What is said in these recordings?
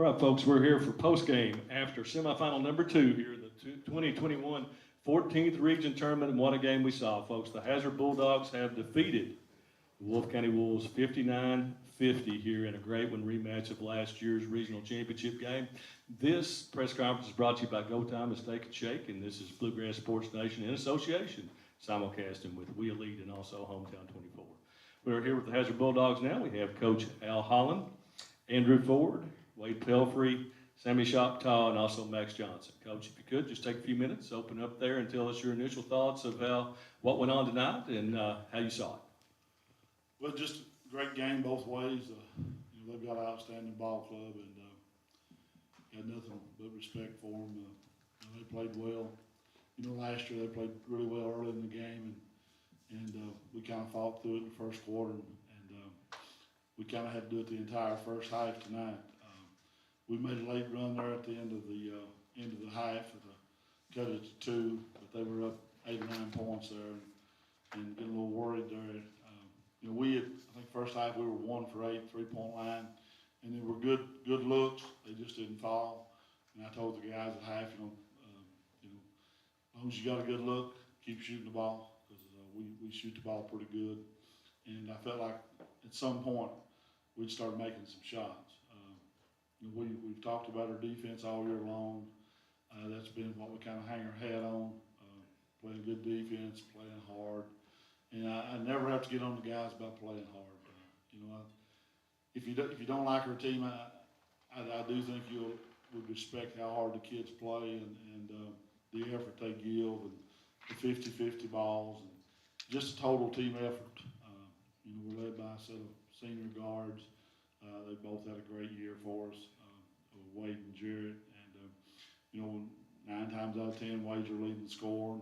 All right, folks, we're here for postgame after semifinal number 2 here in the 2021 14th Region Tournament, and what a game we saw, folks. The Hazard Bulldogs have defeated the Wolfe County Wolves 59-50 here in a great one rematch of last year's regional championship game. This press conference is brought to you by Go Time and Steak and Shake, and this is Bluegrass Sports Nation in association, simulcasting with We Elite and also Hometown 24. We're here with the Hazard Bulldogs now. We have Coach Al Holland, Andrew Ford, Wade Pelfrey, Sammy Shoptaw, and also Max Johnson. Coach, if you could, just take a few minutes, open up there and tell us your initial thoughts of what went on tonight and how you saw it. Well, just a great game both ways. They've got an outstanding ball club, and got nothing but respect for them. They played well. Last year they played really well early in the game, and we kind of fought through it in the first quarter, and we kind of had to do it the entire first half tonight. We made a late run there at the end of the half, cut it to 2, but they were up 8 or 9 points there, and getting a little worried there. I think first half we were 1 for 8, 3-point line, and they were good looks. They just didn't fall. And I told the guys at half, as long as you got a good look, keep shooting the ball, because we shoot the ball pretty good. And I felt like at some point we'd start making some shots. We've talked about our defense all year long. That's been what we kind of hang our hat on, playing good defense, playing hard. And I never have to get on the guys about playing hard. If you don't like our team, I do think you would respect how hard the kids play and the effort they give, and the 50-50 balls, and just a total team effort. We're led by a set of senior guards. They both had a great year for us, Wade and Jarrett. And 9 times out of 10, Wade's are leading the score.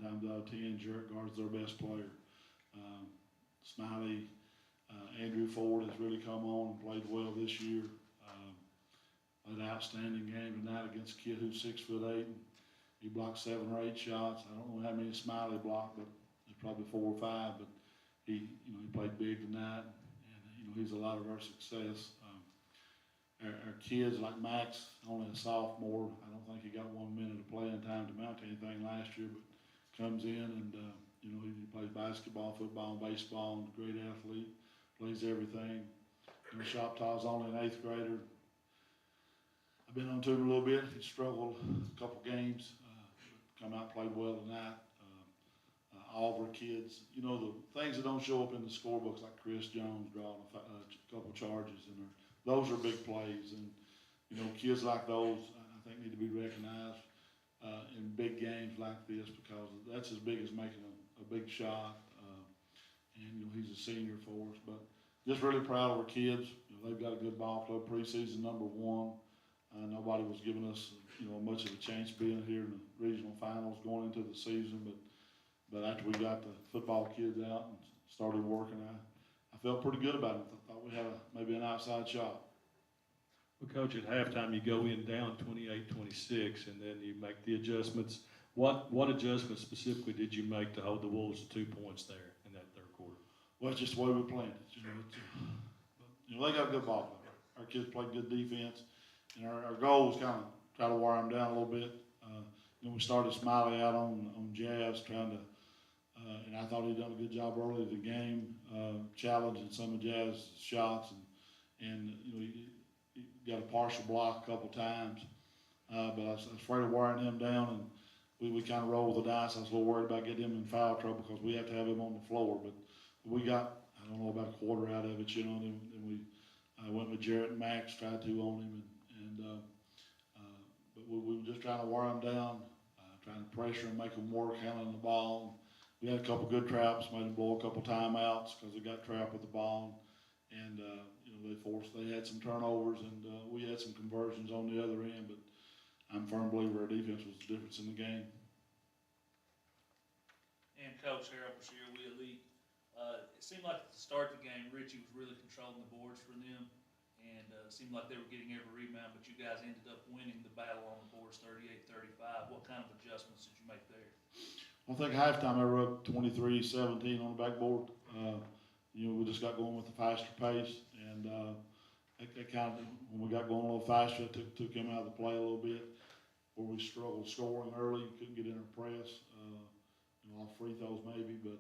9 times out of 10, Jarrett guards their best player. Smiley, Andrew Ford has really come on and played well this year. An outstanding game tonight against a kid who's 6'8". He blocked 7 or 8 shots. I don't know how many Smiley blocked, but it's probably 4 or 5. But he played big tonight, and he's a lot of our success. Our kids like Max, only a sophomore. I don't think he got 1 minute of playing time to mount anything last year, but comes in and he plays basketball, football, and baseball, and a great athlete. Plays everything. Shoptaw's only an 8th grader. I've been on to him a little bit. He struggled a couple games. Come out and played well tonight. All of our kids, the things that don't show up in the scorebooks, like Chris Jones drawing a couple charges, and those are big plays. And kids like those, I think, need to be recognized in big games like this, because that's as big as making a big shot. And he's a senior for us, but just really proud of our kids. They've got a good ball club. Preseason number 1. Nobody was giving us much of a chance being here in the regional finals going into the season, but after we got the football kids out and started working, I felt pretty good about it. I thought we had maybe an outside shot. Well, Coach, at halftime you go in down 28-26, and then you make the adjustments. What adjustments specifically did you make to hold the Wolves to 2 points there in that third quarter? Well, it's just the way we planned it. They got a good ball player. Our kids played good defense, and our goal was kind of try to wear them down a little bit. We started Smiley out on Jazz, trying to, and I thought he'd done a good job early in the game, challenging some of Jazz's shots, and he got a partial block a couple times, but I was afraid of wearing him down, and we kind of rolled the dice. I was a little worried about getting him in foul trouble because we have to have him on the floor, but we got, I don't know, about a quarter out of it, then we went with Jarrett and Max, tried to on him, but we were just trying to wear him down, trying to pressure him, make him work, handling the ball. We had a couple good traps, made him blow a couple timeouts because they got trapped with the ball, and they had some turnovers, and we had some conversions on the other end, but I'm a firm believer our defense was the difference in the game. And Coach Harold Brashear, We Elite. It seemed like at the start of the game, Richie was really controlling the boards for them, and it seemed like they were getting every rebound, but you guys ended up winning the battle on the boards 38-35. What kind of adjustments did you make there? I think halftime I were up 23-17 on the backboard. We just got going with the faster pace, and that kind of, when we got going a little faster, it took him out of the play a little bit, where we struggled scoring early, couldn't get in our press, off free throws maybe, but,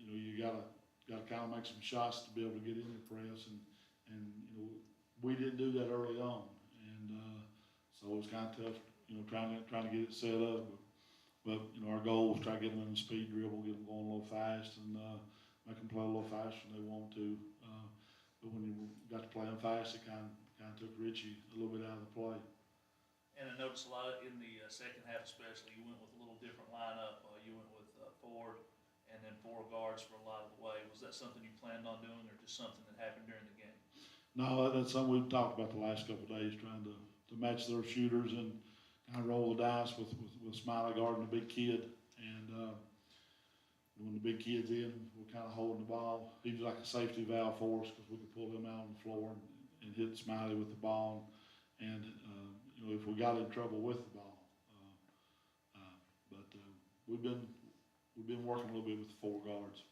you gotta kind of make some shots to be able to get in the press, and we didn't do that early on, and, so it was kind of tough, trying to get it set up, but our goal was try to get them in the speed dribble, get them going a little fast, and, make them play a little faster than they want to, but when you got to play them fast, it kind of took Richie a little bit out of the play. And I noticed a lot in the second half especially, you went with a little different lineup. You went with Ford and then 4 guards for a lot of the way. Was that something you planned on doing or just something that happened during the game? No, that's something we've talked about the last couple of days, trying to match their shooters and kind of roll the dice with Smiley guarding the big kid. And when the big kid's in, we're kind of holding the ball. He was like a safety valve for us because we could pull him out on the floor and hit Smiley with the ball. And if we got in trouble with the ball. But we've been working a little bit with the 4 guards.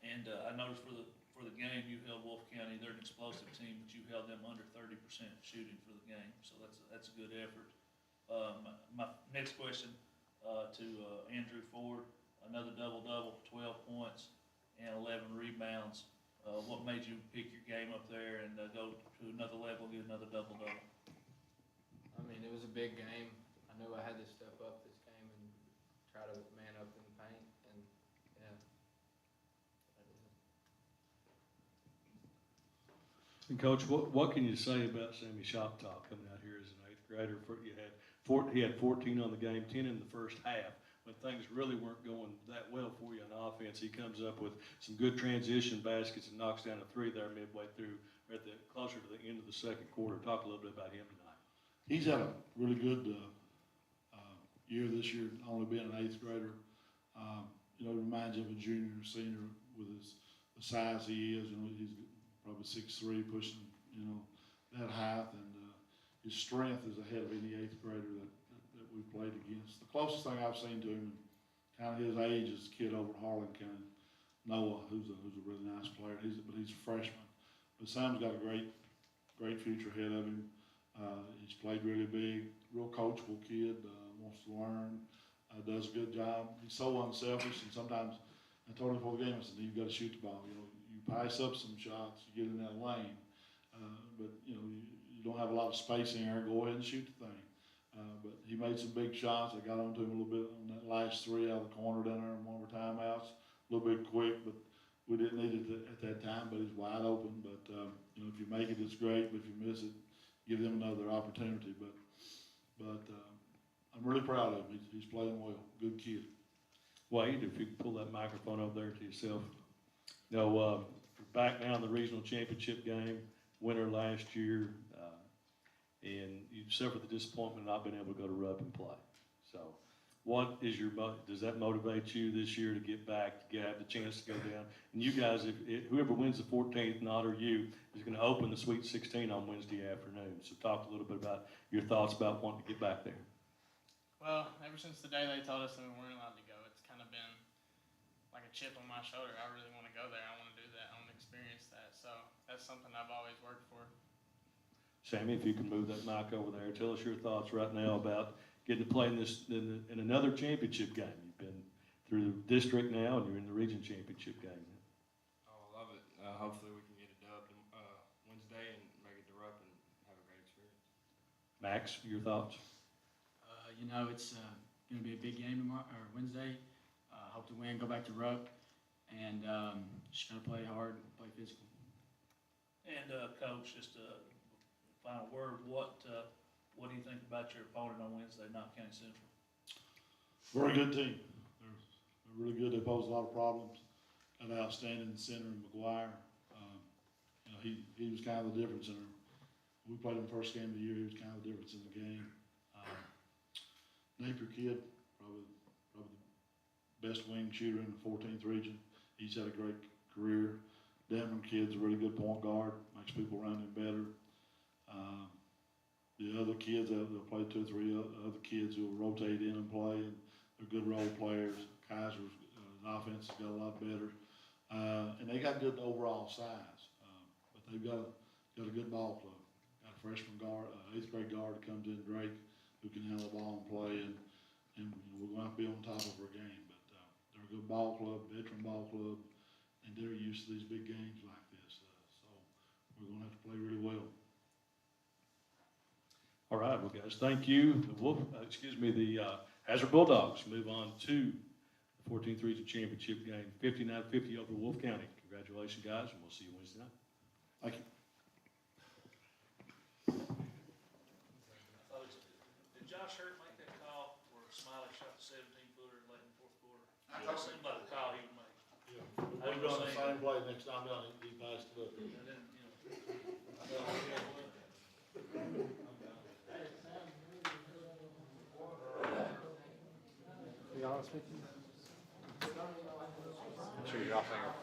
And I noticed for the game, you held Wolf County. They're an explosive team, but you held them under 30% shooting for the game. So that's a good effort. My next question to Andrew Ford, another double-double, 12 points and 11 rebounds. What made you pick your game up there and go to another level, get another double-double? I mean, it was a big game. I knew I had to step up this game and try to man up in the paint, and yeah. And Coach, what can you say about Sammy Shoptop coming out here as an 8th grader? He had 14 on the game, 10 in the first half. When things really weren't going that well for you on offense, he comes up with some good transition baskets and knocks down a 3 there midway through, closer to the end of the second quarter. Talk a little bit about him tonight. He's had a really good year this year, only being an 8th grader. It reminds you of a junior or senior with the size he is. He's probably 6'3", pushing, that height, and his strength is ahead of any 8th grader that we've played against. The closest thing I've seen to him, kind of his age, is a kid over at Harlan County, Noah, who's a really nice player. He's a freshman. But Sam's got a great future ahead of him. He's played really big, real coachable kid, wants to learn, does a good job. He's so unselfish, and sometimes, I told him before the game, I said, you've got to shoot the ball. You pass up some shots, you get in that lane, but you don't have a lot of space in there, go ahead and shoot the thing. But he made some big shots. I got onto him a little bit on that last 3 out of the corner down there in one of our timeouts. A little bit quick, but we didn't need it at that time, but he's wide open. But, if you make it, it's great, but if you miss it, give them another opportunity. But I'm really proud of him. He's playing well. Good kid. Wade, if you could pull that microphone over there to yourself. Back now in the regional championship game, winner last year, and you suffered the disappointment of not being able to go to Rupp and play. So what is does that motivate you this year to get back, to have the chance to go down? And you guys, whoever wins the 14th, not or you, is going to open the Sweet 16 on Wednesday afternoon. So talk a little bit about your thoughts about wanting to get back there. Well, ever since the day they told us that we weren't allowed to go, it's kind of been like a chip on my shoulder. I really want to go there. I want to do that. I want to experience that. So that's something I've always worked for. Sammy, if you can move that mic over there, tell us your thoughts right now about getting to play in another championship game. You've been through the district now, and you're in the region championship game. Oh, I love it. Hopefully we can get a dub Wednesday and make it to Rupp and have a great experience. Max, your thoughts? It's going to be a big game tomorrow or Wednesday. Hope to win, go back to Rupp, and just going to play hard, play physical. And Coach, just a final word. What do you think about your opponent on Wednesday, Knox County Central? Very good team. They're really good. They pose a lot of problems. Got an outstanding center in McGuire. He was kind of the difference in her. We played him first game of the year. He was kind of the difference in the game. Napier kid, probably the best wing shooter in the 14th region. He's had a great career. Denver kid's a really good point guard. Makes people around him better. The other kids, they'll play 2 or 3 other kids who will rotate in and play, and they're good role players. Kaiser's offense has got a lot better. And they got good overall size. But they've got a good ball club. Got a freshman guard, eighth grade guard that comes in, Drake, who can handle the ball and play, and you know, we're gonna have to be on top of our game. But, they're a good ball club, veteran ball club, and they're used to these big games like this, so we're gonna have to play really well. All right, well, guys, thank you. The Hazard Bulldogs move on to the 14th Region Championship game, 59-50 over Wolf County. Congratulations, guys, and we'll see you Wednesday night. Thank you. Did Josh Hurt make that call where Smiley shot the 17-footer late in the fourth quarter? That seemed like the call he would make. Yeah, we're doing the same play next time down, he passed it up. And then, you know, To be honest with you. I'm sure you're off air.